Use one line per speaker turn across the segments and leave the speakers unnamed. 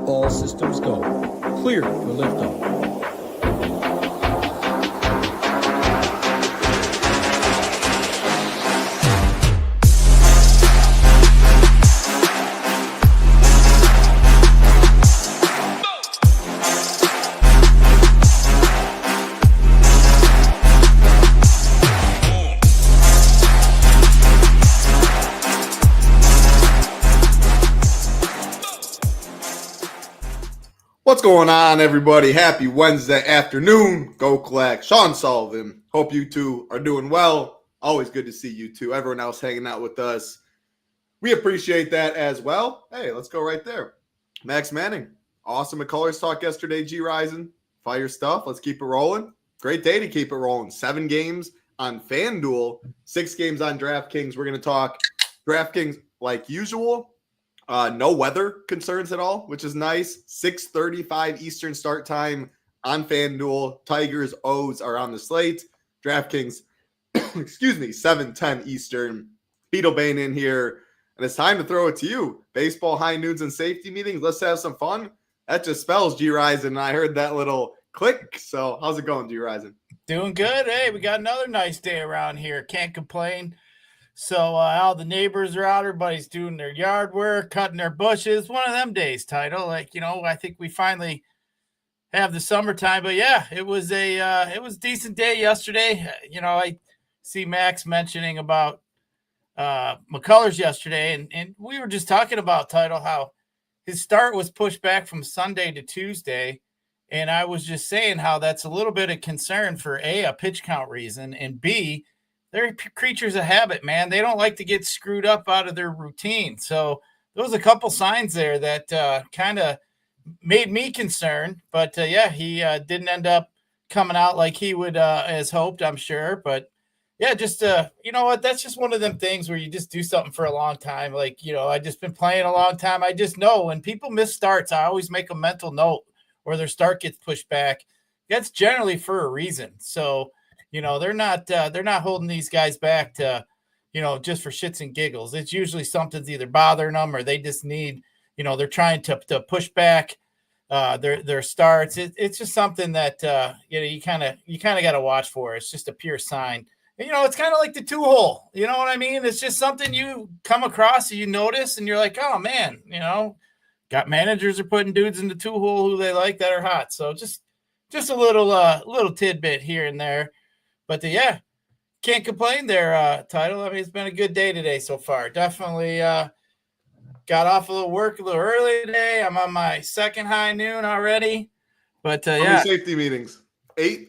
All systems go. Clear for liftoff.
What's going on, everybody? Happy Wednesday afternoon. Go Collect. Sean Sullivan. Hope you two are doing well. Always good to see you two. Everyone else hanging out with us. We appreciate that as well. Hey, let's go right there. Max Manning. Awesome McCullers talk yesterday, Gyiraszin. Fire stuff. Let's keep it rolling. Great day to keep it rolling. 7 games on FanDuel. 6 games on DraftKings. We're going to talk DraftKings like usual. No weather concerns at all, which is nice. 6:35 Eastern start time on FanDuel. Tigers, O's are on the slate. DraftKings, 7:10 Eastern. Beetlebane in here. And it's time to throw it to you. Baseball, high noons, and safety meetings. Let's have some fun. That just spells Gyiraszin, and I heard that little click. So how's it going, Gyiraszin?
Doing good. Hey, we got another nice day around here. Can't complain. So all the neighbors are out. Everybody's doing their yard work, cutting their bushes. One of them days, Title. I think we finally have the summertime. But yeah, it was a decent day yesterday. I see Max mentioning about McCullers yesterday, and we were just talking about Title how his start was pushed back from Sunday to Tuesday, and I was just saying how that's a little bit of concern for a pitch count reason, and B, they're creatures of habit, man. They don't like to get screwed up out of their routine. So there was a couple signs there that kind of made me concerned. But, he didn't end up coming out like he would as hoped, I'm sure. But, yeah, just, you know what? That's just one of them things where you just do something for a long time. I just been playing a long time. I just know when people miss starts, I always make a mental note or their start gets pushed back. That's generally for a reason. So, they're not holding these guys back to, just for shits and giggles. It's usually something's either bothering them or they just need, they're trying to push back their starts. It's just something that, you kind of got to watch for. It's just a pure sign. And, it's kind of like the 2-hole. You know what I mean? It's just something you come across and you notice and you're like, oh, man, got managers are putting dudes in the 2-hole who they like that are hot. So just a little tidbit here and there. But can't complain there, Title. I mean, it's been a good day today so far. Definitely got off a little work a little early today. I'm on my second high noon already. But
How many safety meetings? 8?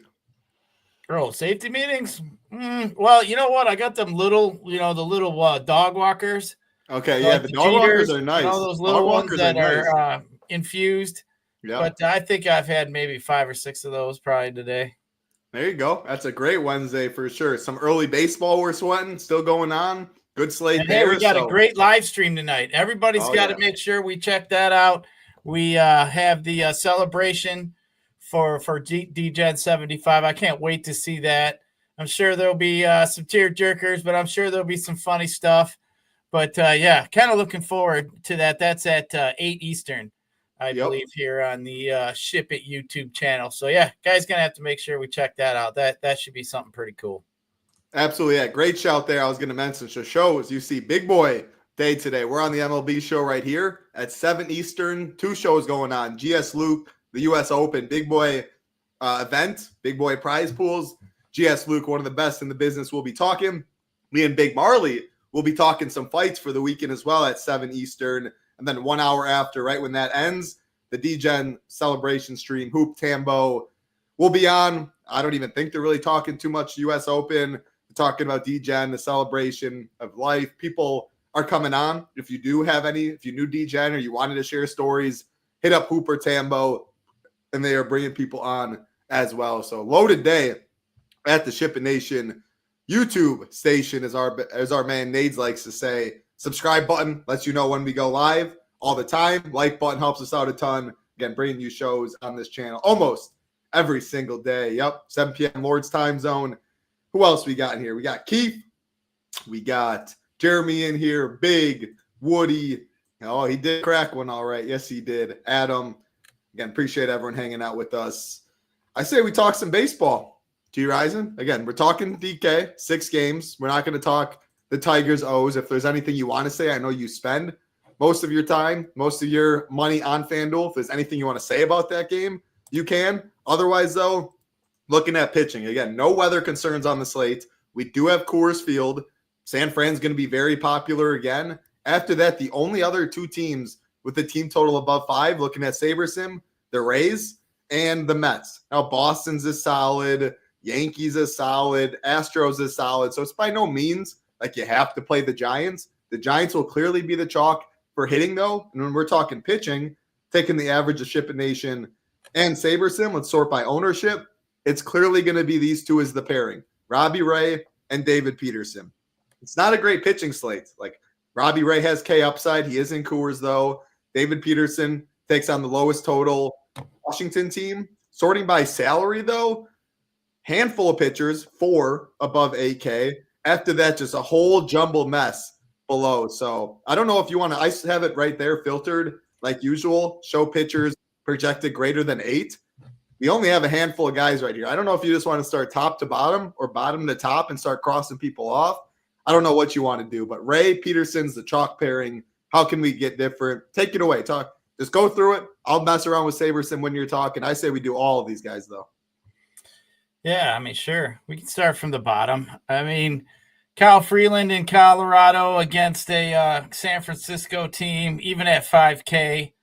Oh, safety meetings? Well, you know what? I got them little, the little dog walkers.
Okay, yeah, the dog walkers are nice.
Those little ones that are infused.
Yeah.
But I think I've had maybe 5 or 6 of those probably today.
There you go. That's a great Wednesday for sure. Some early baseball we're sweating, still going on. Good slate there.
We got a great live stream tonight. Everybody's got to make sure we check that out. We have the celebration for DGen 75. I can't wait to see that. I'm sure there'll be some tear jerkers, but I'm sure there'll be some funny stuff. But, kind of looking forward to that. That's at 8 Eastern. I believe here on the SHIPIT YouTube channel. So, guys, going to have to make sure we check that out. That should be something pretty cool.
Absolutely. Yeah, great shout there. I was going to mention the shows. You see Big Boy Day today. We're on the MLB show right here at 7 Eastern. 2 shows going on. GS Luke, the U.S. Open, Big Boy event, Big Boy prize pools. GS Luke, one of the best in the business, will be talking. Me and Big Marley will be talking some fights for the weekend as well at 7 Eastern. And then 1 hour after, right when that ends, the DGen celebration stream, Hoop Tambo, will be on. I don't even think they're really talking too much U.S. Open. They're talking about DGen, the celebration of life. People are coming on. If you knew DGen or you wanted to share stories, hit up Hooper Tambo, and they are bringing people on as well. So loaded day at the SHIPIT Nation YouTube station, as our man Nades likes to say. Subscribe button lets you know when we go live all the time. Like button helps us out a ton. Again, bringing you shows on this channel almost every single day. Yep, 7 p.m. Lord's time zone. Who else we got in here? We got Keith. We got Jeremy in here. Big, Woody, Oh, he did crack one all right. Yes, he did. Adam, again, appreciate everyone hanging out with us. I say we talk some baseball. Gyiraszin, again, we're talking DK, 6 games. We're not going to talk the Tigers O's. If there's anything you want to say, I know you spend most of your time, most of your money on FanDuel. If there's anything you want to say about that game, you can. Otherwise, though, looking at pitching, again, no weather concerns on the slate. We do have Coors Field. San Fran's going to be very popular again. After that, the only other 2 teams with a team total above 5, looking at SaberSim, the Rays and the Mets. Now, Boston's is solid. Yankees is solid. Astros is solid. So it's by no means like you have to play the Giants. The Giants will clearly be the chalk for hitting, though. And when we're talking pitching, taking the average of SHIPIT Nation and SaberSim, let's sort by ownership. It's clearly going to be these 2 as the pairing, Robbie Ray and David Peterson. It's not a great pitching slate. Like, Robbie Ray has K upside. He is in Coors, though. David Peterson takes on the lowest total Washington team. Sorting by salary, though, handful of pitchers, 4 above 8K. After that, just a whole jumbled mess below. So I don't know if you want to, I have it right there filtered like usual, show pitchers projected greater than 8. We only have a handful of guys right here. I don't know if you just want to start top to bottom or bottom to top and start crossing people off. I don't know what you want to do, but Ray Peterson's the chalk pairing. How can we get different? Take it away. Talk. Just go through it. I'll mess around with SaberSim when you're talking. I say we do all of these guys, though.
Yeah, I mean, sure. We can start from the bottom. I mean, Kyle Freeland in Colorado against a San Francisco team, even at 5K.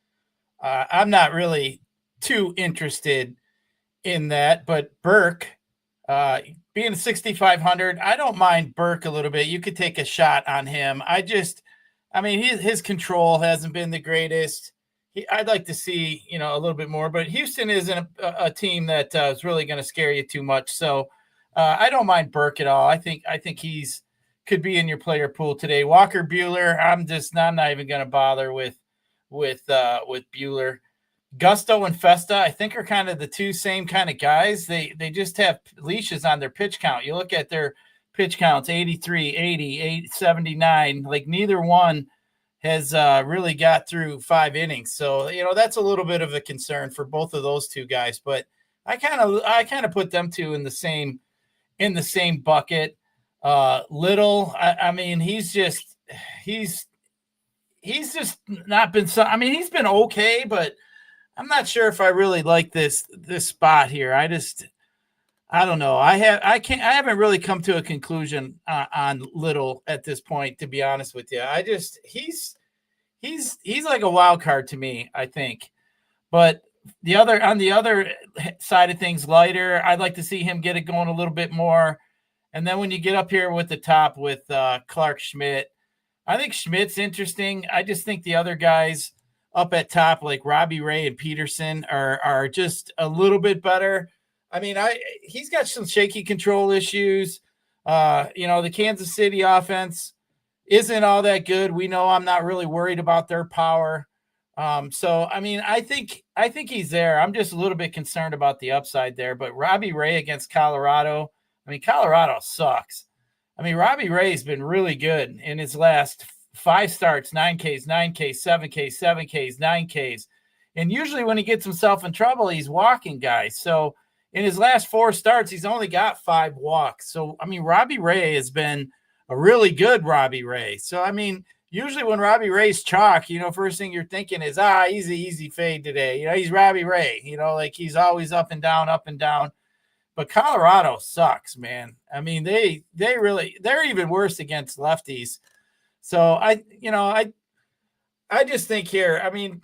I'm not really too interested in that, but Burke, being 6,500, I don't mind Burke a little bit. You could take a shot on him. I mean, his control hasn't been the greatest. I'd like to see, a little bit more, but Houston isn't a team that is really going to scare you too much. So I don't mind Burke at all. I think he's could be in your player pool today. Walker Buehler, I'm not even going to bother with Buehler. Gusto and Festa, I think, are kind of the 2 same kind of guys. They just have leashes on their pitch count. You look at their pitch counts, 83, 80, 79. Like, neither one has really got through 5 innings. So, that's a little bit of a concern for both of those 2 guys. But I kind of put them 2 in the same bucket. Little, I mean, he's just not been so. I mean, he's been okay, but I'm not sure if I really like this spot here. I don't know. I haven't really come to a conclusion on Little at this point, to be honest with you. He's like a wild card to me, I think. But on the other side of things, lighter, I'd like to see him get it going a little bit more. And then when you get up here with the top with Clark Schmidt, I think Schmidt's interesting. I just think the other guys up at top, like Robbie Ray and Peterson, are just a little bit better. I mean, he's got some shaky control issues. The Kansas City offense isn't all that good. We know I'm not really worried about their power. So, I mean, I think he's there. I'm just a little bit concerned about the upside there. But Robbie Ray against Colorado, I mean, Colorado sucks. I mean, Robbie Ray's been really good in his last 5 starts, 9Ks, 9Ks, 7Ks, 7Ks, 9Ks. And usually when he gets himself in trouble, he's walking guys. So in his last 4 starts, he's only got 5 walks. So, I mean, Robbie Ray has been a really good Robbie Ray. So, I mean, usually when Robbie Ray's chalk, first thing you're thinking is, he's an easy fade today. He's Robbie Ray, like he's always up and down, up and down. But Colorado sucks, man. I mean, they're even worse against lefties. So I just think here, I mean,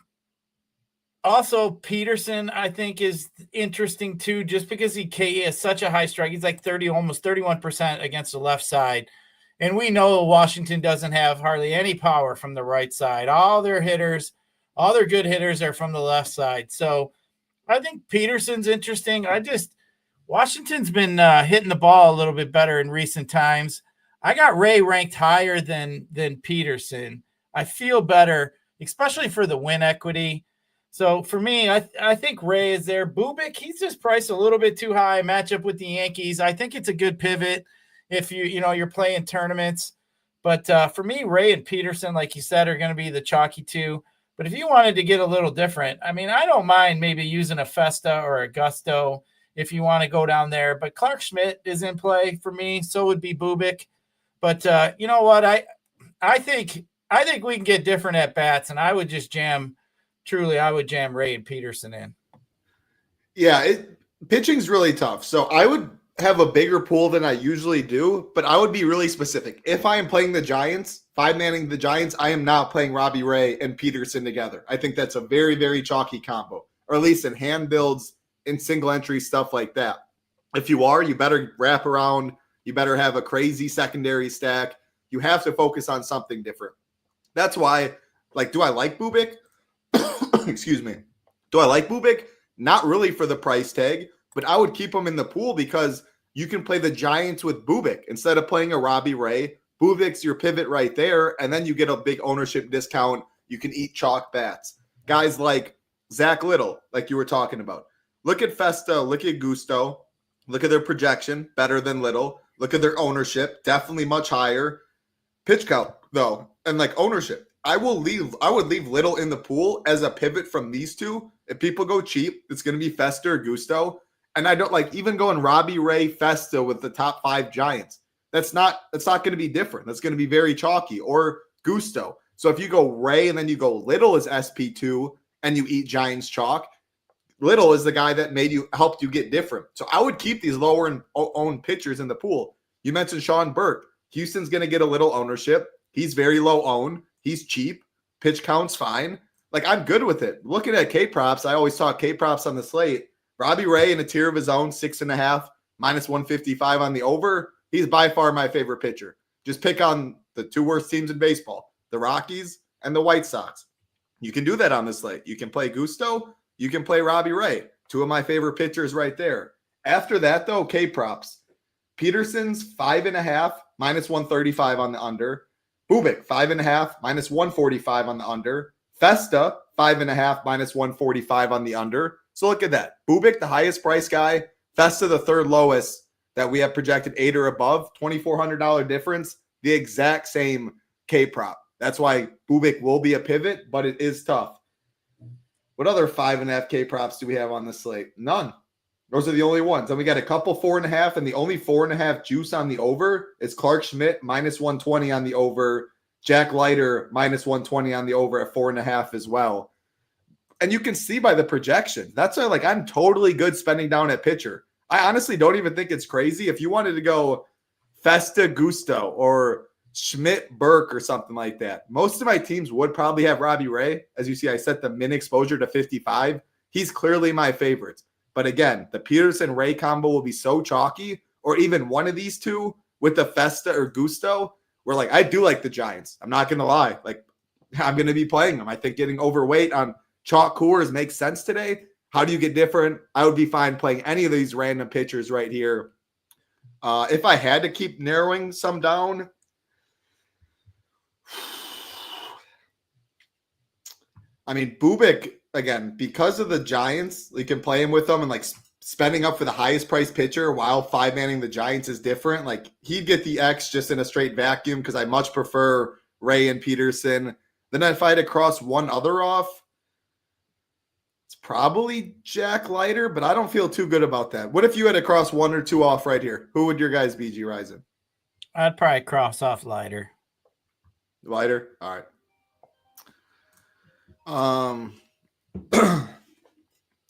also Peterson, I think, is interesting too, just because he has such a high strike. He's like almost 31% against the left side. And we know Washington doesn't have hardly any power from the right side. All their good hitters are from the left side. So I think Peterson's interesting. Washington's been hitting the ball a little bit better in recent times. I got Ray ranked higher than Peterson. I feel better, especially for the win equity. So for me, I think Ray is there. Bubik, he's just priced a little bit too high. Matchup with the Yankees. I think it's a good pivot if you're playing tournaments. But for me, Ray and Peterson, like you said, are going to be the chalky two. But if you wanted to get a little different, I mean, I don't mind maybe using a Festa or a Gusto if you want to go down there. But Clark Schmidt is in play for me. So would be Bubik. But you know what? I think we can get different at bats, and I would just jam Ray and Peterson in.
Yeah, pitching's really tough. So I would have a bigger pool than I usually do, but I would be really specific. If I am playing the Giants, 5-manning the Giants, I am not playing Robbie Ray and Peterson together. I think that's a very, very chalky combo, or at least in hand builds, in single entry, stuff like that. If you are, you better wrap around. You better have a crazy secondary stack. You have to focus on something different. That's why, like, do I like Bubik? Excuse me. Do I like Bubik? Not really for the price tag, but I would keep him in the pool because you can play the Giants with Bubik instead of playing a Robbie Ray. Bubik's your pivot right there, and then you get a big ownership discount. You can eat chalk bats. Guys like Zach Little, like you were talking about. Look at Festa, look at Gusto, look at their projection, better than Little. Look at their ownership, definitely much higher. Pitch count, though, and like ownership. I would leave Little in the pool as a pivot from these two. If people go cheap, it's going to be Festa or Gusto. And I don't like even going Robbie Ray, Festa with the top 5 Giants. That's not going to be different. That's going to be very chalky, or Gusto. So if you go Ray and then you go Little as SP2 and you eat Giants chalk, Little is the guy that helped you get different. So I would keep these lower owned pitchers in the pool. You mentioned Sean Burke. Houston's going to get a little ownership. He's very low owned. He's cheap. Pitch count's fine. Like, I'm good with it. Looking at K-props, I always talk K-props on the slate. Robbie Ray in a tier of his own, 6.5, minus 155 on the over. He's by far my favorite pitcher. Just pick on the 2 worst teams in baseball, the Rockies and the White Sox. You can do that on the slate. You can play Gusto. You can play Robbie Ray. 2 of my favorite pitchers right there. After that, though, K-props. Peterson's 5.5, minus 135 on the under. Bubik, 5.5, minus 145 on the under. Festa, 5.5, minus 145 on the under. So look at that. Bubik, the highest price guy. Festa, the third lowest that we have projected 8 or above. $2,400 difference. The exact same K-prop. That's why Bubik will be a pivot, but it is tough. What other 5.5 K-props do we have on the slate? None. Those are the only ones. And we got a couple 4.5, and the only 4.5 juice on the over is Clark Schmidt, minus 120 on the over. Jack Leiter, minus 120 on the over at 4.5 as well. And you can see by the projection. That's why, like, I'm totally good spending down at pitcher. I honestly don't even think it's crazy. If you wanted to go Festa Gusto or Schmidt Burke or something like that, most of my teams would probably have Robbie Ray. As you see, I set the min exposure to 55. He's clearly my favorite. But again, the Peterson-Ray combo will be so chalky, or even one of these two with the Festa or Gusto, where, like, I do like the Giants. I'm not going to lie. Like, I'm going to be playing them. I think getting overweight on chalk coolers makes sense today. How do you get different? I would be fine playing any of these random pitchers right here. If I had to keep narrowing some down, I mean, Bubik, again, because of the Giants, you can play him with them, and like spending up for the highest priced pitcher while 5-manning the Giants is different. Like, he'd get the X just in a straight vacuum because I much prefer Ray and Peterson. Then if I had to cross one other off, it's probably Jack Leiter, but I don't feel too good about that. What if you had to cross 1 or 2 off right here? Who would your guys be, Gyiraszin?
I'd probably cross off Leiter.
Leiter? All right.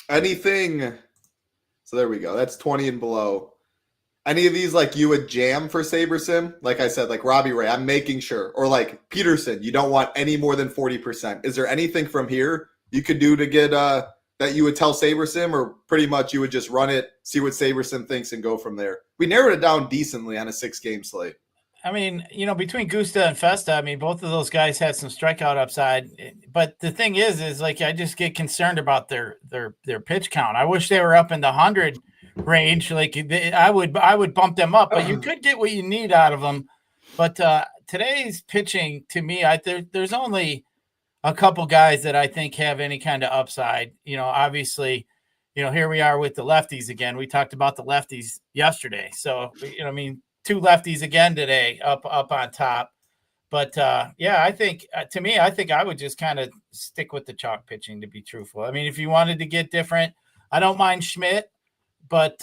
Anything, so there we go. That's 20 and below. Any of these, like, you would jam for SaberSim? Like I said, like Robbie Ray, I'm making sure. Or like Peterson, you don't want any more than 40%. Is there anything from here you could do to get that you would tell SaberSim, or pretty much you would just run it, see what SaberSim thinks, and go from there? We narrowed it down decently on a 6-game slate.
I mean, you know, between Gusta and Festa, I mean, both of those guys had some strikeout upside. But the thing is like, I just get concerned about their pitch count. I wish they were up in the 100 range. Like, I would bump them up, but you could get what you need out of them. But today's pitching, to me, there's only a couple guys that I think have any kind of upside. You know, obviously, you know, here we are with the lefties again. We talked about the lefties yesterday. So, you know, I mean, 2 lefties again today up on top. But yeah, I think to me, I think I would just kind of stick with the chalk pitching, to be truthful. I mean, if you wanted to get different, I don't mind Schmidt, but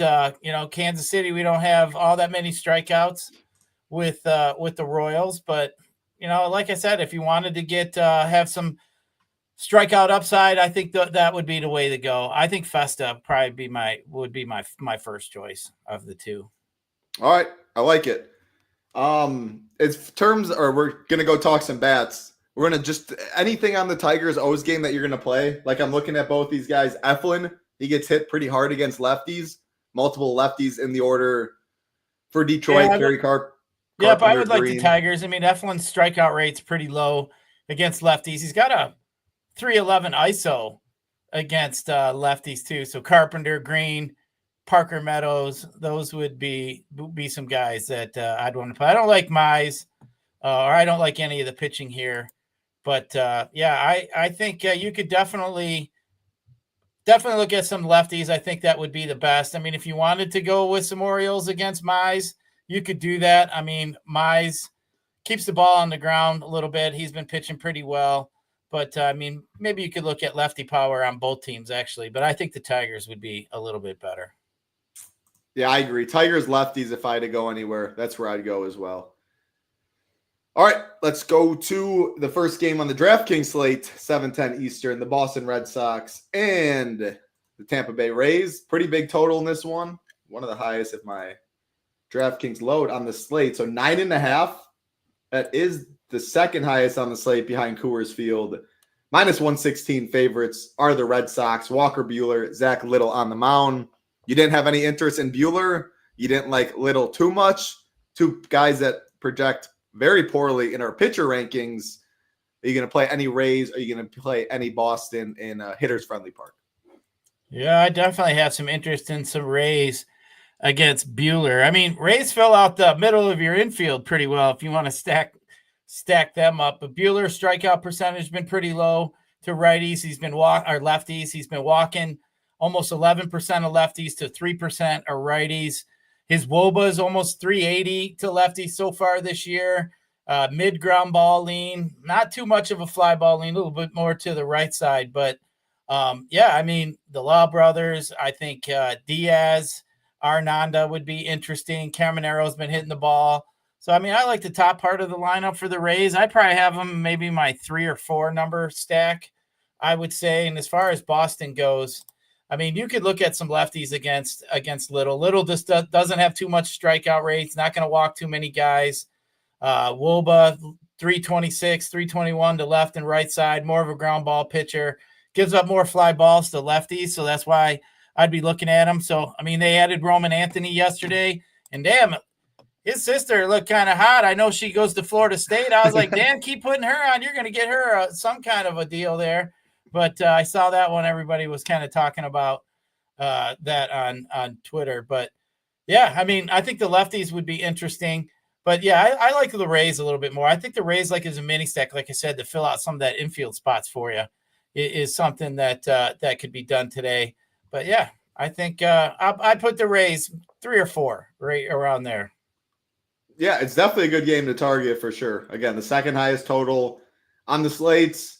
Kansas City, we don't have all that many strikeouts with the Royals. But like I said, if you wanted to get have some strikeout upside, I think that would be the way to go. I think Festa probably would be my first choice of the two.
All right, I like it. It's terms, or we're gonna go talk some bats. We're gonna just anything on the Tigers O's game that you're gonna play. Like I'm looking at both these guys. Eflin, he gets hit pretty hard against lefties. Multiple lefties in the order for Detroit. Kerry Carp.
Yeah, but I would like the Tigers. I mean, Eflin's strikeout rate's pretty low against lefties. He's got a 311 ISO against lefties too. So Carpenter, Green, Parker Meadows, those would be some guys that I'd want to play. I don't like Mize, or I don't like any of the pitching here. But yeah, I think you could definitely look at some lefties. I think that would be the best. I mean, if you wanted to go with some Orioles against Mize, you could do that. I mean, Mize keeps the ball on the ground a little bit. He's been pitching pretty well. But, I mean, maybe you could look at lefty power on both teams, actually. But I think the Tigers would be a little bit better.
Yeah, I agree. Tigers lefties, if I had to go anywhere, that's where I'd go as well. All right, let's go to the first game on the DraftKings slate, 7:10 Eastern, the Boston Red Sox and the Tampa Bay Rays. Pretty big total in this one. One of the highest if my DraftKings load on the slate. So 9.5. That is the second highest on the slate behind Coors Field. -116 favorites are the Red Sox. Walker Buehler, Zach Little on the mound. You didn't have any interest in Buehler. You didn't like Little too much. Two guys that project very poorly in our pitcher rankings. Are you going to play any Rays? Are you going to play any Boston in a hitters-friendly park?
Yeah, I definitely have some interest in some Rays against Buehler. I mean, Rays fill out the middle of your infield pretty well if you want to stack them up. But Buehler's strikeout percentage has been pretty low to righties. He's been lefties. He's been walking almost 11% of lefties to 3% of righties. His WOBA is almost 380 to lefties so far this year. Mid ground ball lean, not too much of a fly ball lean, a little bit more to the right side. But yeah, I mean, the Law brothers, I think Diaz, Arnanda would be interesting. Camaro's been hitting the ball. So, I mean, I like the top part of the lineup for the Rays. I probably have them maybe my 3 or 4 number stack, I would say. And as far as Boston goes, I mean, you could look at some lefties against Little. Little just doesn't have too much strikeout rates, not going to walk too many guys. Woba, 326, 321 to left and right side, more of a ground ball pitcher. Gives up more fly balls to lefties, so that's why I'd be looking at him. So, I mean, they added Roman Anthony yesterday, and damn, his sister looked kind of hot. I know she goes to Florida State. I was like, damn, keep putting her on. You're going to get her some kind of a deal there. But I saw that one. Everybody was kind of talking about that on Twitter. But, yeah, I mean, I think the lefties would be interesting. But, yeah, I like the Rays a little bit more. I think the Rays, like as a mini stack, like I said, to fill out some of that infield spots for you is something that could be done today. But, yeah, I think I put the Rays 3 or 4 right around there.
Yeah, it's definitely a good game to target for sure. Again, the second highest total on the slates.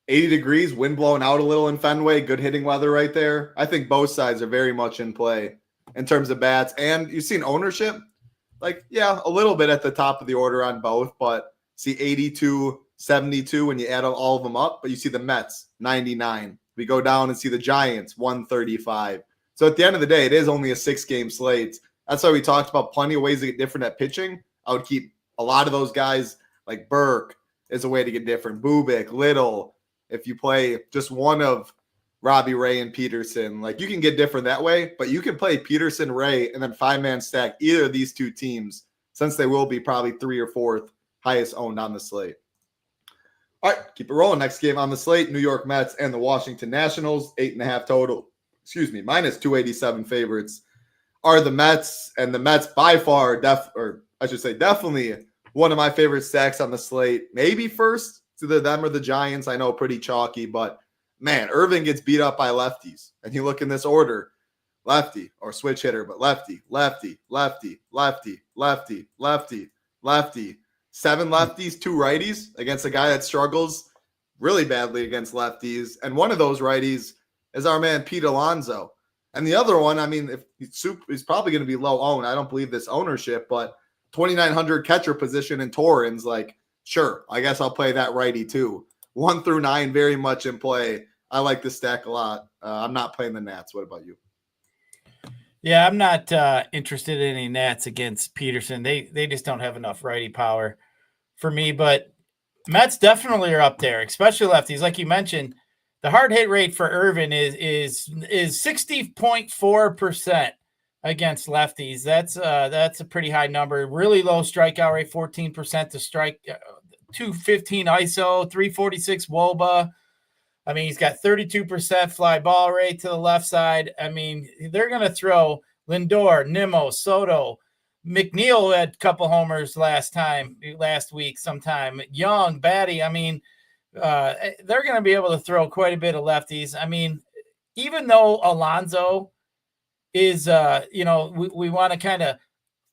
80 degrees, wind blowing out a little in Fenway, good hitting weather right there. I think both sides are very much in play in terms of bats. And you've seen ownership, like, yeah, a little bit at the top of the order on both, but see 82, 72 when you add all of them up. But you see the Mets, 99. We go down and see the Giants, 135. So at the end of the day, it is only a 6-game slate. That's why we talked about plenty of ways to get different at pitching. I would keep a lot of those guys like Burke is a way to get different. Bubic, Little. If you play just one of Robbie Ray and Peterson, like you can get different that way, but you can play Peterson, Ray, and then 5-man stack either of these two teams since they will be probably 3 or 4th highest owned on the slate. All right, keep it rolling. Next game on the slate, New York Mets and the Washington Nationals, 8.5 total. -287 favorites are the Mets, and the Mets by far, definitely one of my favorite stacks on the slate. Maybe first. It's either them or the Giants. I know pretty chalky, but man, Irvin gets beat up by lefties. And you look in this order, lefty or switch hitter, but lefty, lefty, lefty, lefty, lefty, lefty, lefty. 7 lefties, 2 righties against a guy that struggles really badly against lefties. And one of those righties is our man Pete Alonso. And the other one, I mean, if he's probably going to be low owned. I don't believe this ownership, but 2,900 catcher position in Torrens, like, sure, I guess I'll play that righty too. 1 through 9, very much in play. I like this stack a lot. I'm not playing the Nats. What about you?
Yeah, I'm not interested in any Nats against Peterson. They just don't have enough righty power for me. But Mets definitely are up there, especially lefties. Like you mentioned, the hard hit rate for Irvin is 60.4% against lefties. That's a pretty high number. Really low strikeout rate, 14% to strike, 215 ISO, 346 WOBA. I mean, he's got 32% fly ball rate to the left side. I mean, they're going to throw Lindor, Nimmo, Soto. McNeil had a couple homers last week sometime. Young, Batty. I mean, they're going to be able to throw quite a bit of lefties. I mean, even though Alonso is, we want to kind of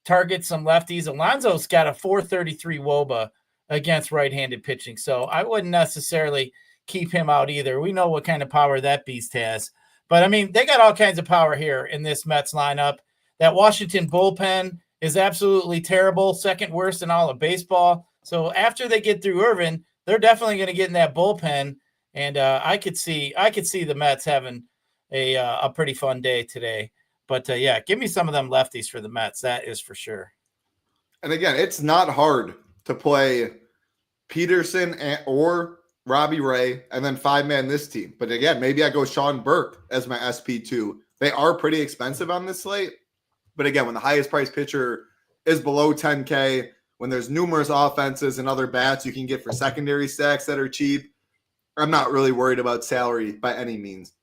target some lefties. Alonso's got a 433 WOBA against right-handed pitching. So I wouldn't necessarily keep him out either. We know what kind of power that beast has. But, I mean, they got all kinds of power here in this Mets lineup. That Washington bullpen is absolutely terrible, second worst in all of baseball. So after they get through Irvin, they're definitely going to get in that bullpen. And I could see the Mets having a pretty fun day today. But, yeah, give me some of them lefties for the Mets. That is for sure.
And, again, it's not hard to play Peterson or Robbie Ray, and then 5-man this team. But again, maybe I go Sean Burke as my SP2. They are pretty expensive on this slate. But again, when the highest price pitcher is below 10K, when there's numerous offenses and other bats you can get for secondary stacks that are cheap, I'm not really worried about salary by any means.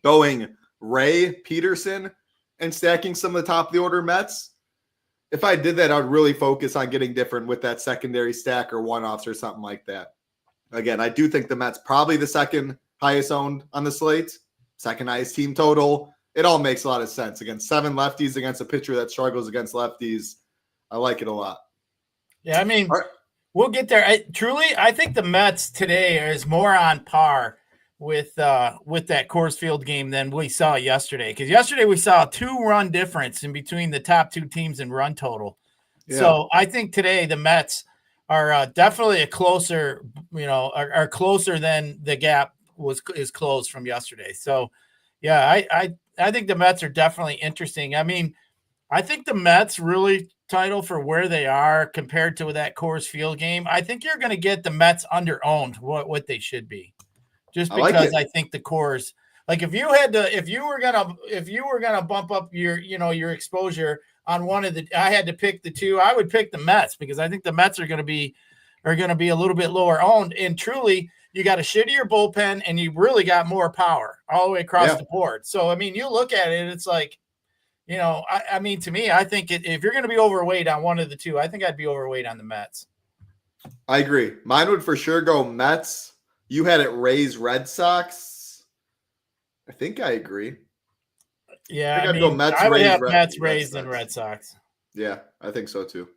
Going Ray, Peterson, and stacking some of the top of the order Mets, if I did that, I'd really focus on getting different with that secondary stack or one-offs or something like that. Again, I do think the Mets probably the second highest owned on the slate, second highest team total. It all makes a lot of sense. Against 7 lefties against a pitcher that struggles against lefties, I like it a lot.
Yeah, I mean, we'll get there. I think the Mets today is more on par with that Coors Field game than we saw yesterday. Because yesterday we saw a 2-run difference in between the top 2 teams in run total. Yeah. So I think today the Mets are definitely closer than the gap is closed from yesterday. So, yeah, I think the Mets are definitely interesting. I mean, I think the Mets really title for where they are compared to that Coors Field game. I think you're going to get the Mets under-owned what they should be, just because I think the Coors. Like if you were gonna bump up your exposure on one of the, I had to pick the 2. I would pick the Mets because I think the Mets are going to be a little bit lower owned. And truly, you got a shittier bullpen and you really got more power all the way across the board. So I mean, you look at it, it's like, I mean, to me, I think if you're going to be overweight on one of the 2, I think I'd be overweight on the Mets.
I agree. Mine would for sure go Mets. You had it Rays, Red Sox. I think I agree.
Yeah, I would have Mets, Rays, and Red Sox.
Yeah, I think so too.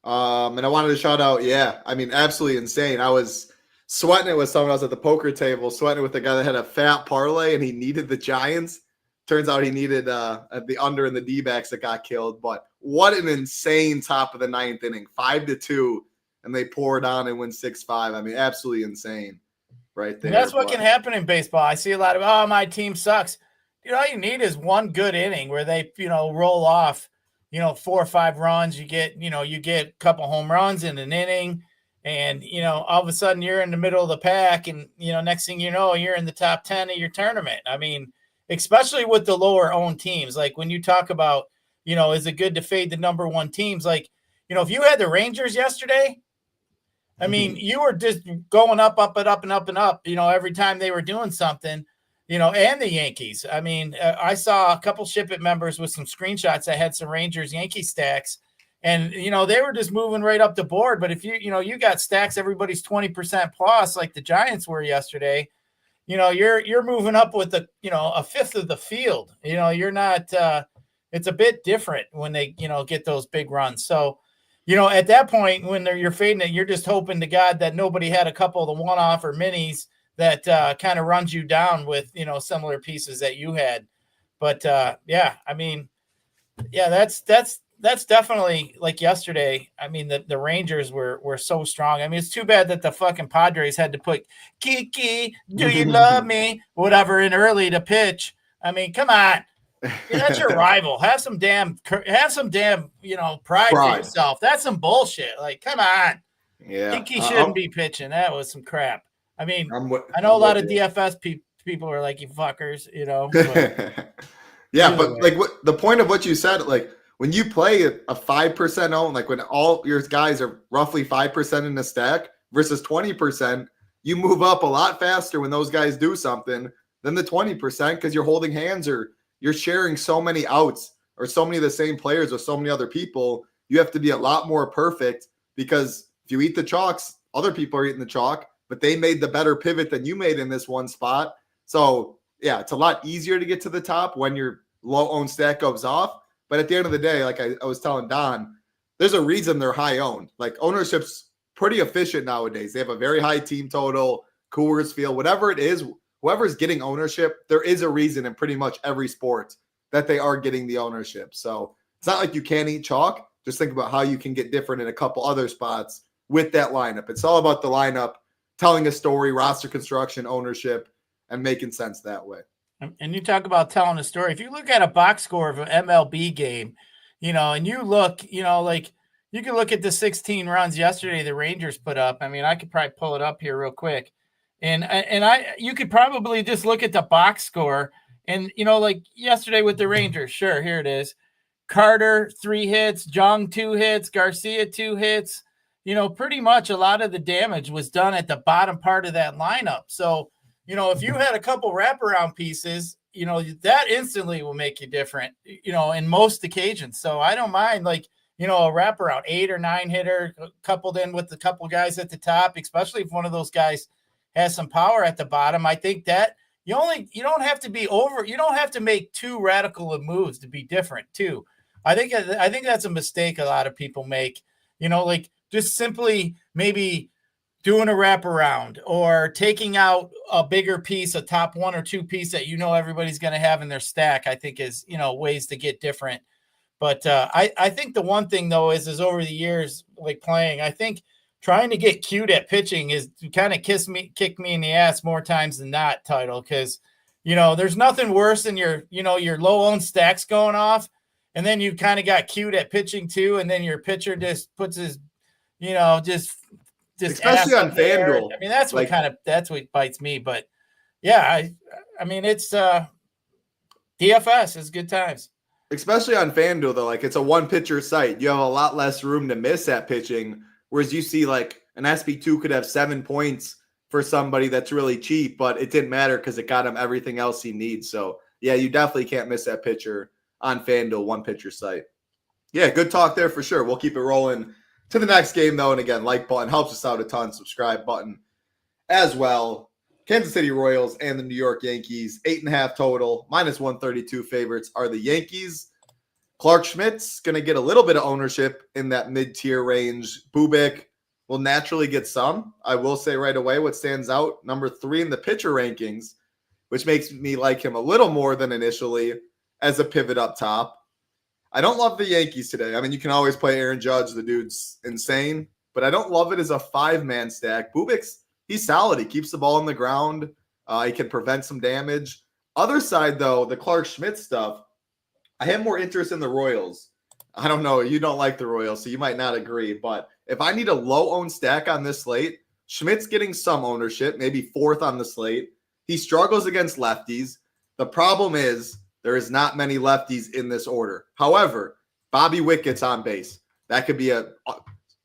And I wanted to shout out, I mean, absolutely insane. I was sweating it with someone else at the poker table, sweating it with the guy that had a fat parlay and he needed the Giants. Turns out he needed the under and the D-backs that got killed. But what an insane top of the 9th inning, 5-2, and they pour it on and win 6-5. I mean, absolutely insane right there.
And that's what can happen in baseball. I see a lot of, my team sucks. All you need is one good inning where they, roll off, 4 or 5 runs. You get a couple home runs in an inning, and, all of a sudden you're in the middle of the pack, and, next thing you know, you're in the top 10 of your tournament. I mean, especially with the lower owned teams. Like when you talk about, is it good to fade the number 1 teams? Like, if you had the Rangers yesterday, I mean, you were just going up and up and up and up, every time they were doing something. And the Yankees. I mean, I saw a couple SHIPIT members with some screenshots that had some Rangers-Yankee stacks, and, they were just moving right up the board. But if you got stacks, everybody's 20% plus like the Giants were yesterday, you're moving up with a fifth of the field. You're not, it's a bit different when they, get those big runs. So, at that point when you're fading it, you're just hoping to God that nobody had a couple of the one-off or minis that kind of runs you down with, similar pieces that you had. But yeah, I mean, yeah, that's definitely like yesterday. I mean, the Rangers were so strong. I mean, it's too bad that the fucking Padres had to put Kiki, do you love me, whatever, in early to pitch. I mean, come on. That's your rival. Have some damn, pride to yourself. That's some bullshit. Like, come on.
Yeah.
Kiki shouldn't be pitching. That was some crap. I mean, I know a lot of DFS people are like, you fuckers, But
yeah, but like the point of what you said, like when you play a 5% own, like when all your guys are roughly 5% in the stack versus 20%, you move up a lot faster when those guys do something than the 20% because you're holding hands or you're sharing so many outs or so many of the same players or so many other people. You have to be a lot more perfect because if you eat the chalks, other people are eating the chalk, but they made the better pivot than you made in this one spot. So yeah, it's a lot easier to get to the top when your low owned stack goes off. But at the end of the day, like I was telling Don, there's a reason they're high owned. Like ownership's pretty efficient nowadays. They have a very high team total, Coors Field, whatever it is, whoever's getting ownership, there is a reason in pretty much every sport that they are getting the ownership. So it's not like you can't eat chalk. Just think about how you can get different in a couple other spots with that lineup. It's all about the lineup, telling a story, roster construction, ownership, and making sense that way.
And you talk about telling a story. If you look at a box score of an MLB game, and you look, like you can look at the 16 runs yesterday the Rangers put up. I mean, I could probably pull it up here real quick. And you could probably just look at the box score and, like yesterday with the Rangers. Sure, here it is. Carter, 3 hits, Jung, 2 hits, Garcia, 2 hits. Pretty much a lot of the damage was done at the bottom part of that lineup. So, if you had a couple wraparound pieces, that instantly will make you different, in most occasions. So I don't mind a wraparound 8 or 9 hitter coupled in with a couple guys at the top, especially if one of those guys has some power at the bottom. I think that you don't have to be you don't have to make too radical of moves to be different too. I think that's a mistake a lot of people make, like just simply maybe doing a wraparound or taking out a bigger piece, a top 1 or 2 piece that everybody's going to have in their stack, I think is, ways to get different. But I think the one thing, though, is over the years, like playing, I think trying to get cute at pitching is kind of kick me in the ass more times than not, Title, because, there's nothing worse than your low-owned stacks going off, and then you kind of got cute at pitching too, and then your pitcher just puts his, just
especially on FanDuel.
I mean, that's what bites me. But yeah, I mean, it's DFS is good times.
Especially on FanDuel, though, like it's a one pitcher site. You have a lot less room to miss at pitching. Whereas you see like an SB2 could have 7 points for somebody that's really cheap, but it didn't matter because it got him everything else he needs. So yeah, you definitely can't miss that pitcher on FanDuel one pitcher site. Yeah, good talk there for sure. We'll keep it rolling to the next game, though, and again, like button helps us out a ton. Subscribe button as well. Kansas City Royals and the New York Yankees, 8.5 total, -132 favorites are the Yankees. Clark Schmidt's going to get a little bit of ownership in that mid-tier range. Bubik will naturally get some. I will say right away what stands out, number 3 in the pitcher rankings, which makes me like him a little more than initially as a pivot up top. I don't love the Yankees today. I mean, you can always play Aaron Judge. The dude's insane. But I don't love it as a 5-man stack. Bubik's, he's solid. He keeps the ball on the ground. He can prevent some damage. Other side, though, the Clark Schmidt stuff, I have more interest in the Royals. I don't know. You don't like the Royals, so you might not agree. But if I need a low-owned stack on this slate, Schmidt's getting some ownership, maybe 4th on the slate. He struggles against lefties. The problem is there is not many lefties in this order. However, Bobby Witt gets on base. That could be a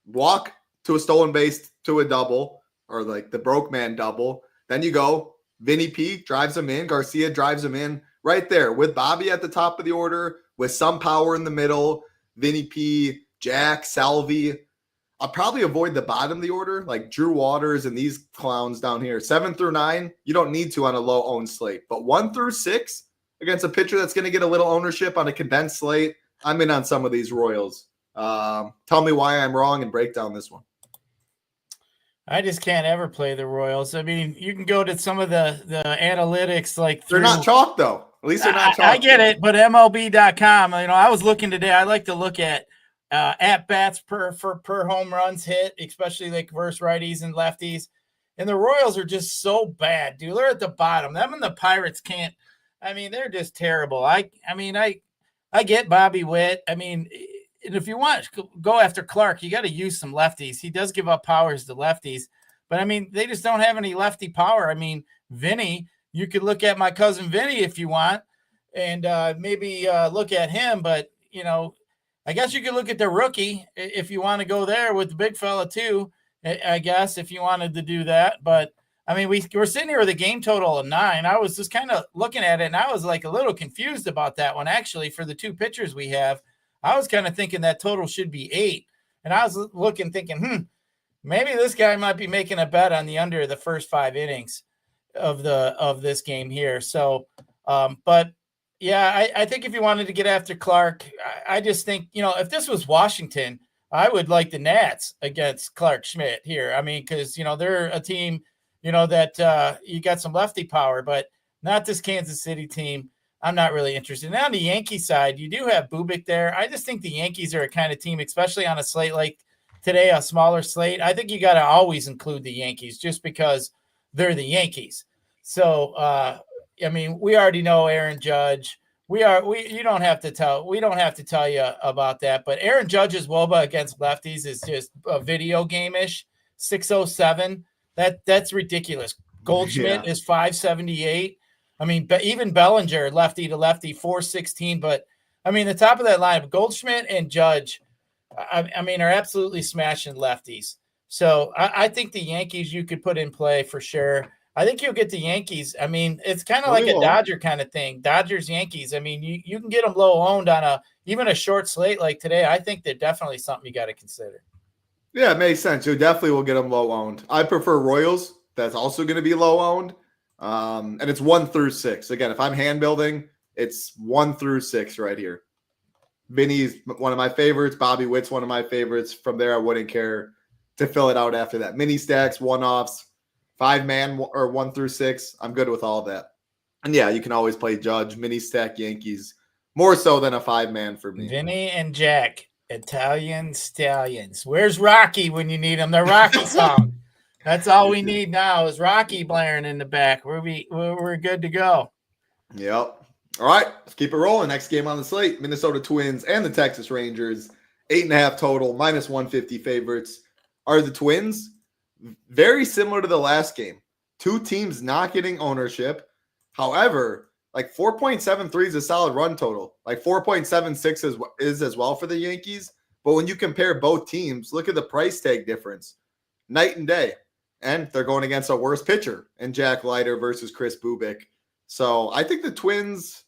walk to a stolen base to a double, or like the broke man double. Then you go, Vinny P drives him in, Garcia drives him in right there with Bobby at the top of the order with some power in the middle, Vinny P, Jack, Salvi. I'll probably avoid the bottom of the order, like Drew Waters and these clowns down here. 7 through 9, you don't need to on a low-owned slate. But 1 through 6, against a pitcher that's going to get a little ownership on a condensed slate, I'm in on some of these Royals Tell me why I'm wrong and break down this one.
I just can't ever play the Royals. I mean, you can go to some of the analytics
they're not chalk though. At least they're not chalk.
I get it, but MLB.com, I was looking today. I like to look at bats per home runs hit, especially like versus righties and lefties. And the Royals are just so bad, dude. They're at the bottom. Them and the Pirates can't. I mean, they're just terrible. I get Bobby Witt. I mean, and if you want to go after Clark, you got to use some lefties. He does give up powers to lefties, but I mean, they just don't have any lefty power. I mean, Vinny, you could look at my cousin Vinny if you want, and maybe look at him. But I guess you could look at the rookie if you want to go there with the big fella too. I guess if you wanted to do that, but I mean, we're sitting here with a game total of 9. I was just kind of looking at it, and I was like a little confused about that one actually. For the 2 pitchers we have, I was kind of thinking that total should be 8, and I was looking, thinking, maybe this guy might be making a bet on the under the first 5 innings of this game here. So, but yeah, I think if you wanted to get after Clark, I just think if this was Washington, I would like the Nats against Clark Schmidt here. I mean, because they're a team that you got some lefty power, but not this Kansas City team. I'm not really interested. Now on the Yankee side, you do have Bubic there. I just think the Yankees are a kind of team, especially on a slate like today, a smaller slate. I think you got to always include the Yankees just because they're the Yankees. So, I mean, we already know Aaron Judge. We don't have to tell you about that. But Aaron Judge's WOBA against lefties is just a video game-ish, 607. That's ridiculous. Goldschmidt is 578. I mean, even Bellinger, lefty to lefty, 416. But I mean, the top of that line, Goldschmidt and Judge, I mean, are absolutely smashing lefties. So I think the Yankees you could put in play for sure. I think you'll get the Yankees. I mean, it's kind of like a Dodger kind of thing. Dodgers, Yankees. I mean, you can get them low owned on even a short slate like today. I think they're definitely something you got to consider.
Yeah, it makes sense. You definitely will get them low owned. I prefer Royals. That's also going to be low owned. And it's 1 through 6. Again, if I'm hand building, it's 1 through 6 right here. Vinny's one of my favorites. Bobby Witt's one of my favorites. From there, I wouldn't care to fill it out after that. Mini stacks, one-offs, 5-man or 1 through 6. I'm good with all of that. And yeah, you can always play Judge, mini stack Yankees, more so than a 5-man for me.
Vinny and Jack, Italian Stallions. Where's Rocky when you need him? The Rocky song. That's all we need now is Rocky blaring in the back. We're good to go.
Yep. All right, let's keep it rolling. Next game on the slate, Minnesota Twins and the Texas Rangers. 8.5 total, -150 favorites. Are the Twins very similar to the last game? 2 teams not getting ownership. However, like 4.73 is a solid run total. Like 4.76 is as well for the Yankees. But when you compare both teams, look at the price tag difference. Night and day. And they're going against a worse pitcher in Jack Leiter versus Chris Bubic. So I think the Twins,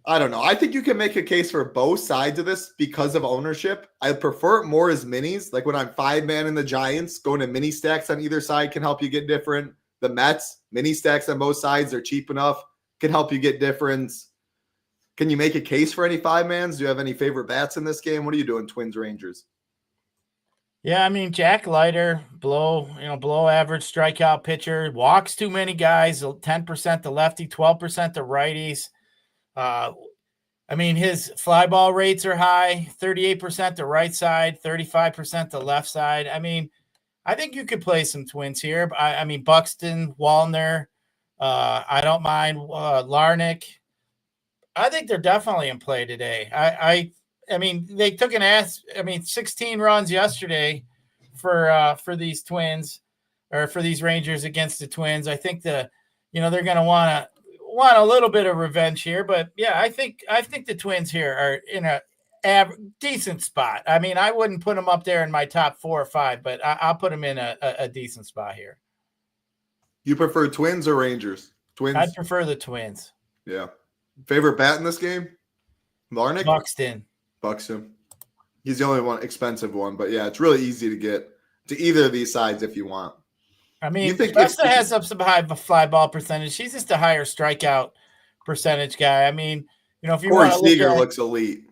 I don't know. I think you can make a case for both sides of this because of ownership. I prefer it more as minis. Like when I'm 5-man in the Giants, going to mini stacks on either side can help you get different. The Mets, mini stacks on both sides, they're cheap enough, can help you get difference. Can you make a case for any 5-mans? Do you have any favorite bats in this game? What are you doing, Twins Rangers?
Yeah, I mean, Jack Leiter, below average strikeout pitcher, walks too many guys, 10% to lefty, 12% to righties. I mean, his fly ball rates are high, 38% to right side, 35% to left side. I mean, I think you could play some Twins here. I mean, Buxton, Wallner, I don't mind Larnick. I think they're definitely in play today. I mean, they took 16 runs yesterday for these Twins or for these Rangers against the Twins. I think they're going to want a little bit of revenge here, but yeah, I think the Twins here are in a decent spot. I mean, I wouldn't put them up there in my top 4 or 5, but I'll put them in a decent spot here.
You prefer Twins or Rangers? Twins.
I'd prefer the Twins.
Yeah. Favorite bat in this game? Larnick? Buxton. He's the only expensive one, but yeah, it's really easy to get to either of these sides if you want.
I mean, Buxton has some high fly ball percentage. He's just a higher strikeout percentage guy. I mean, if you want to
Seager looks elite.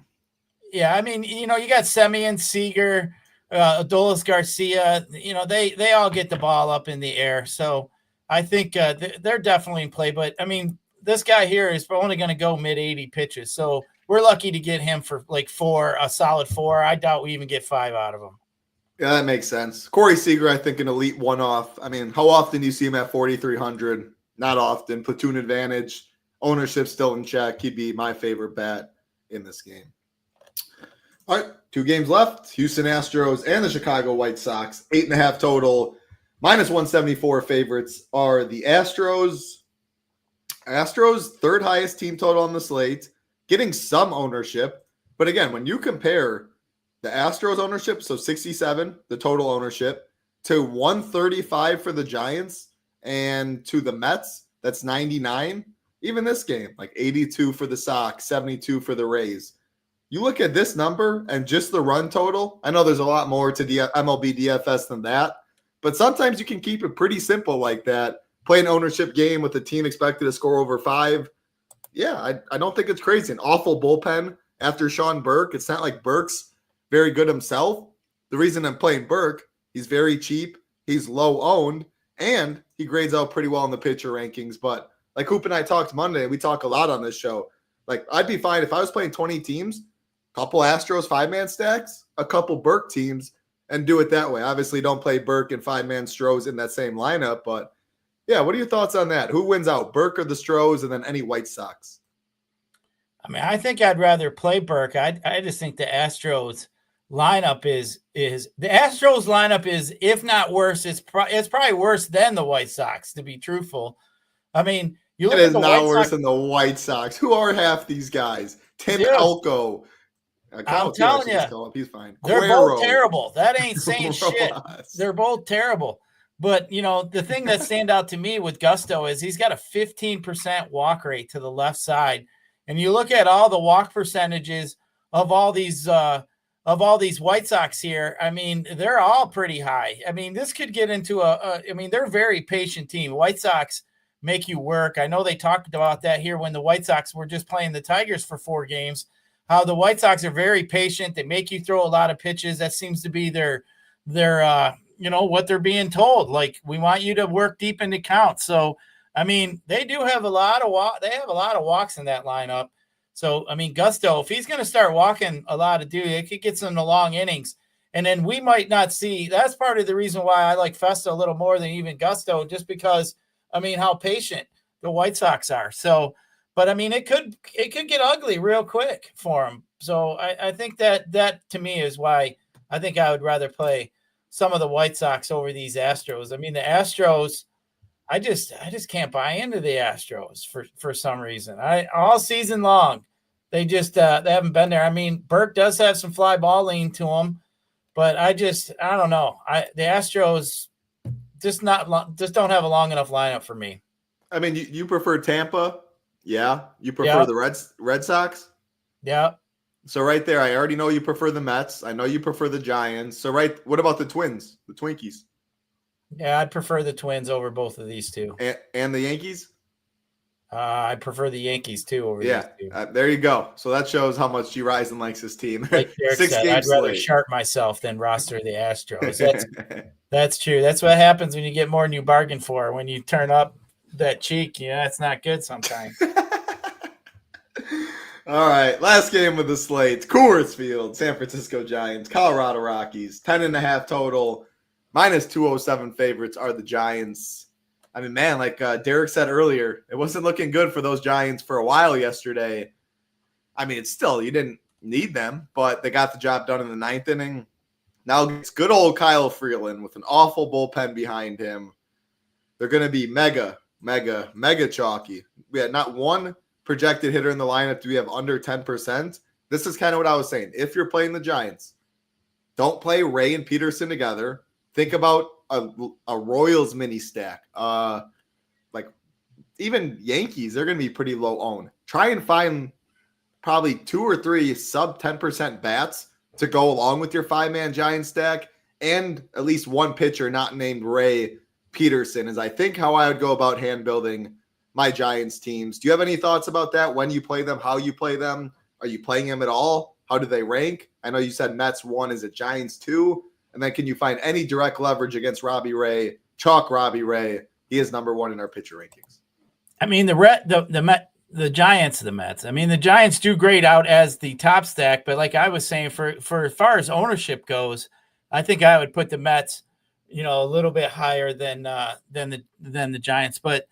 Yeah, I mean, you got Semien, Seager, Adolis Garcia. They all get the ball up in the air. So I think they're definitely in play. But, I mean, this guy here is only going to go mid-80 pitches. So we're lucky to get him for like a solid 4. I doubt we even get 5 out of him.
Yeah, that makes sense. Corey Seager, I think, an elite one-off. I mean, how often do you see him at 4,300? Not often. Platoon advantage. Ownership still in check. He'd be my favorite bet in this game. All right, 2 games left. Houston Astros and the Chicago White Sox. 8.5 total. -174 favorites are the Astros. Astros, third highest team total on the slate. Getting some ownership. But again, when you compare the Astros ownership, so 67, the total ownership, to 135 for the Giants, and to the Mets, that's 99. Even this game, like 82 for the Sox, 72 for the Rays. You look at this number and just the run total. I know there's a lot more to the MLB DFS than that, but sometimes you can keep it pretty simple like that. Play an ownership game with a team expected to score over 5. Yeah, I don't think it's crazy. An awful bullpen after Sean Burke. It's not like Burke's very good himself. The reason I'm playing Burke, he's very cheap, he's low owned, and he grades out pretty well in the pitcher rankings. But like Hoop and I talked Monday, we talk a lot on this show. Like, I'd be fine if I was playing 20 teams, a couple Astros 5-man stacks, a couple Burke teams, and do it that way. Obviously, don't play Burke and 5-man Stros in that same lineup. But yeah, what are your thoughts on that? Who wins out, Burke or the Stros, and then any White Sox?
I mean, I think I'd rather play Burke. I just think the Astros lineup is if not worse, it's probably worse than the White Sox, to be truthful. I mean, you look
it
at
is
the
not
White
worse
Sox,
than the White Sox. Who are half these guys? Tim
Dude,
Elko.
I'm telling you,
he's fine.
They're
Cuero.
both terrible. That ain't saying shit. They're both terrible. But, the thing that stand out to me with Gusto is he's got a 15% walk rate to the left side. And you look at all the walk percentages of all these White Sox here. I mean, they're all pretty high. I mean, this could get into they're a very patient team. White Sox make you work. I know they talked about that here when the White Sox were just playing the Tigers for 4 games, how the White Sox are very patient. They make you throw a lot of pitches. That seems to be their what they're being told. Like, we want you to work deep into count. So, I mean, they do have a lot of walks in that lineup. So, I mean, Gusto, if he's going to start walking a lot of dude, it could get some long innings. And then we might not see. That's part of the reason why I like Festa a little more than even Gusto, just because, I mean, how patient the White Sox are. So, but I mean, it could get ugly real quick for him. So I think that to me is why I think I would rather play some of the White Sox over these Astros. I mean, the Astros, I just can't buy into the Astros for some reason. All season long, they just they haven't been there. I mean, Burke does have some fly ball lean to him, but I don't know. The Astros just don't have a long enough lineup for me.
I mean, you prefer Tampa? Yeah. You prefer the Red Sox?
Yeah.
So right there, I already know you prefer the Mets. I know you prefer the Giants. So what about the Twins, the Twinkies?
Yeah, I'd prefer the Twins over both of these two.
And the Yankees?
I prefer the Yankees too over these two.
There you go. So that shows how much Gyiraszin likes his team.
Like Derek said, I'd rather sharp myself than roster the Astros. That's true. That's what happens when you get more than you bargain for. When you turn up that cheek, it's not good sometimes.
All right, last game of the slate. Coors Field, San Francisco Giants, Colorado Rockies, 10.5 total, -207 favorites are the Giants. I mean, man, like Derek said earlier, it wasn't looking good for those Giants for a while yesterday. I mean, it's still, you didn't need them, but they got the job done in the 9th inning. Now it's good old Kyle Freeland with an awful bullpen behind him. They're going to be mega chalky. We had not one projected hitter in the lineup. Do we have under 10%? This is kind of what I was saying. If you're playing the Giants, don't play Ray and Peterson together. Think about a Royals mini stack. Like even Yankees, they're going to be pretty low owned. Try and find probably 2 or 3 sub 10% bats to go along with your 5-man Giant stack, and at least one pitcher not named Ray Peterson is, I think, how I would go about hand building my Giants teams. Do you have any thoughts about that? When you play them, how you play them? Are you playing them at all? How do they rank? I know you said Mets 1, is it Giants 2? And then can you find any direct leverage against Robbie Ray? Chalk Robbie Ray. He is number 1 in our pitcher rankings.
I mean, the Giants, the Mets. I mean, the Giants do great out as the top stack, but like I was saying, for as far as ownership goes, I think I would put the Mets, a little bit higher than the Giants. But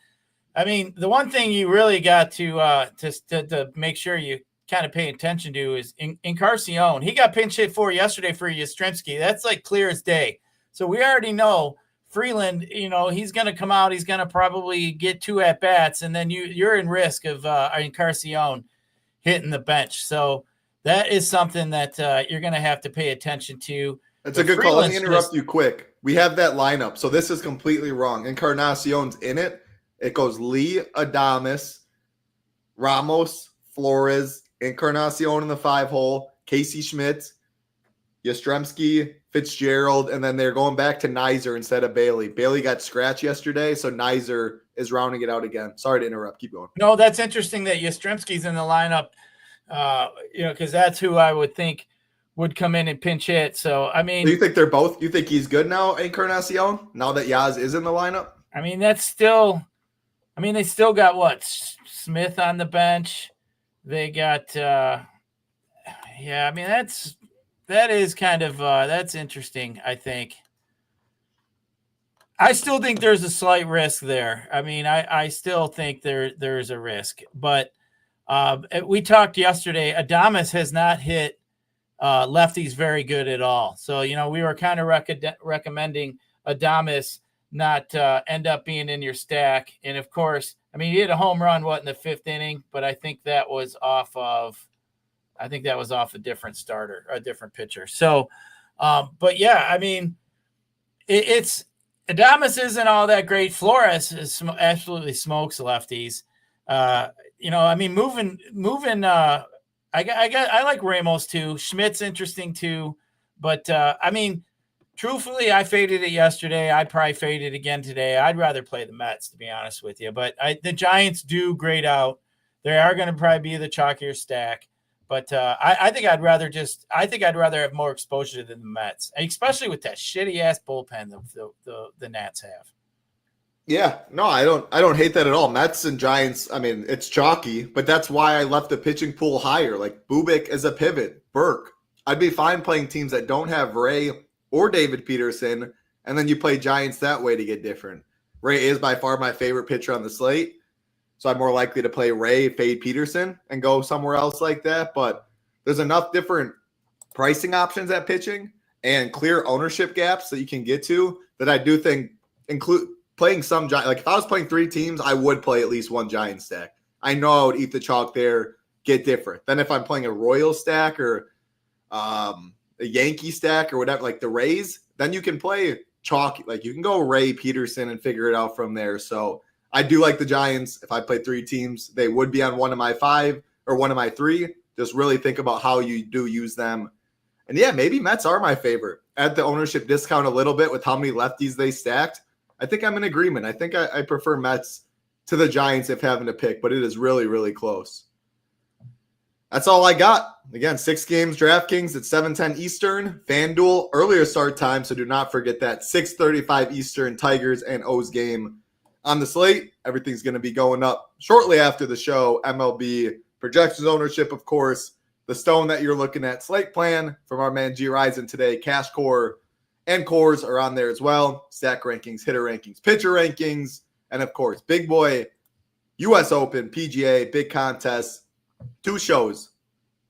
I mean, the one thing you really got to make sure you kind of pay attention to is Gyiraszin. He got pinch hit for yesterday for Yastrzemski. That's like clear as day. So we already know Freeland, he's going to come out. He's going to probably get 2 at bats, and then you're in risk of Gyiraszin hitting the bench. So that is something that you're going to have to pay attention to.
That's a good call. Let me interrupt you quick. We have that lineup. So this is completely wrong. Encarnacion's in it. It goes Lee, Adames, Ramos, Flores, Encarnacion in the 5-hole, Casey Schmidt, Yastrzemski, Fitzgerald, and then they're going back to Nizer instead of Bailey. Bailey got scratched yesterday, so Nizer is rounding it out again. Sorry to interrupt. Keep going.
No, that's interesting that Yastrzemski's in the lineup, because that's who I would think would come in and pinch hit. So, I mean.
Do you think they're both? You think he's good now, Encarnacion, now that Yaz is in the lineup?
I mean, they still got what? Smith on the bench. They got, I mean, that is kind of that's interesting, I think. I still think there's a slight risk there. I mean, I still think there's a risk. But we talked yesterday, Adames has not hit lefties very good at all. So, we were kind of recommending Adames not end up being in your stack. And, of course, I mean, he hit a home run, in the 5th inning? But I think that was off a different starter, a different pitcher. So, but yeah, I mean, it's Adames isn't all that great. Flores absolutely smokes lefties. I mean, moving. I like Ramos too. Schmidt's interesting too, but I mean, truthfully, I faded it yesterday. I'd probably fade it again today. I'd rather play the Mets, to be honest with you. But the Giants do grade out. They are going to probably be the chalkier stack. But I think I'd rather have more exposure than the Mets, especially with that shitty ass bullpen the Nats have.
Yeah, no, I don't hate that at all. Mets and Giants, I mean, it's chalky, but that's why I left the pitching pool higher. Like Bubik as a pivot, Burke. I'd be fine playing teams that don't have Ray or David Peterson, and then you play Giants that way to get different. Ray is by far my favorite pitcher on the slate, so I'm more likely to play Ray, fade Peterson, and go somewhere else like that. But there's enough different pricing options at pitching and clear ownership gaps that you can get to that I do think include playing some Giants. Like if I was playing 3 teams, I would play at least one Giant stack. I know I would eat the chalk there, get different. Then if I'm playing a Royal stack or a Yankee stack or whatever, like the Rays, then you can play chalk. Like you can go Ray, Peterson, and figure it out from there. So I do like the Giants. If I play 3 teams, they would be on one of my 5 or one of my 3. Just really think about how you do use them. And yeah, maybe Mets are my favorite. At the ownership discount a little bit with how many lefties they stacked, I think I'm in agreement. I think I prefer Mets to the Giants if having to pick, but it is really, really close. That's all I got. Again, 6 games, DraftKings at 7:10 Eastern. FanDuel, earlier start time, so do not forget that. 6:35 Eastern, Tigers and O's game on the slate. Everything's going to be going up shortly after the show. MLB projections ownership, of course. The stone that you're looking at, slate plan from our man Gyiraszin today. Cash core and cores are on there as well. Stack rankings, hitter rankings, pitcher rankings, and of course, big boy, U.S. Open, PGA, big contest. 2 shows.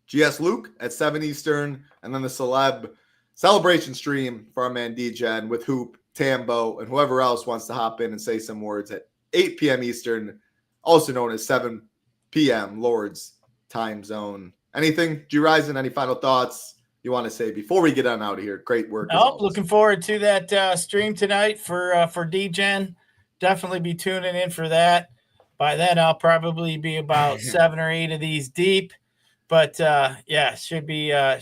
GS Luke at 7 Eastern, and then the celeb celebration stream for our man D-Gen with Hoop, Tambo, and whoever else wants to hop in and say some words at 8 p.m. Eastern, also known as 7 p.m. Lord's time zone. Anything, Gyiraszin, any final thoughts you want to say before we get on out of here? Great work.
Oh, looking forward to that stream tonight for D-Gen. Definitely be tuning in for that. By then, I'll probably be about 7 or 8 of these deep. But yeah, should be a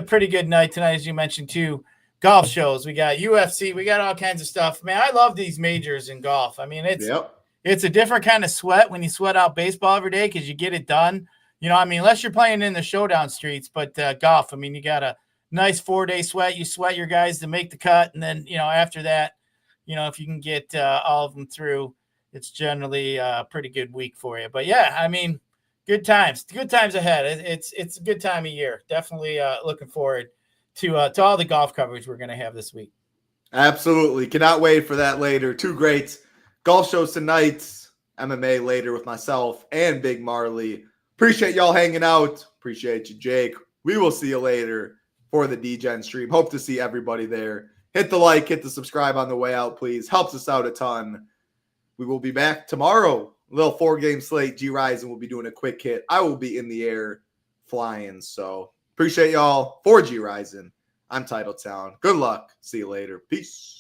pretty good night tonight, as you mentioned too. Golf shows, we got UFC, we got all kinds of stuff. Man, I love these majors in golf. I mean, it's a different kind of sweat when you sweat out baseball every day because you get it done. I mean, unless you're playing in the showdown streets, but golf, I mean, you got a nice 4-day sweat. You sweat your guys to make the cut. And then, after that, if you can get all of them through, it's generally a pretty good week for you. But yeah, I mean, good times ahead. It's a good time of year. Definitely looking forward to all the golf coverage we're going to have this week.
Absolutely. Cannot wait for that later. Two great golf shows tonight, MMA later with myself and Big Marley. Appreciate y'all hanging out. Appreciate you, Jake. We will see you later for the D-Gen stream. Hope to see everybody there. Hit the like, hit the subscribe on the way out, please. Helps us out a ton. We will be back tomorrow. A little 4-game slate. Gyiraszin will be doing a quick hit. I will be in the air flying. So appreciate y'all. For Gyiraszin, I'm Titletown. Good luck. See you later. Peace.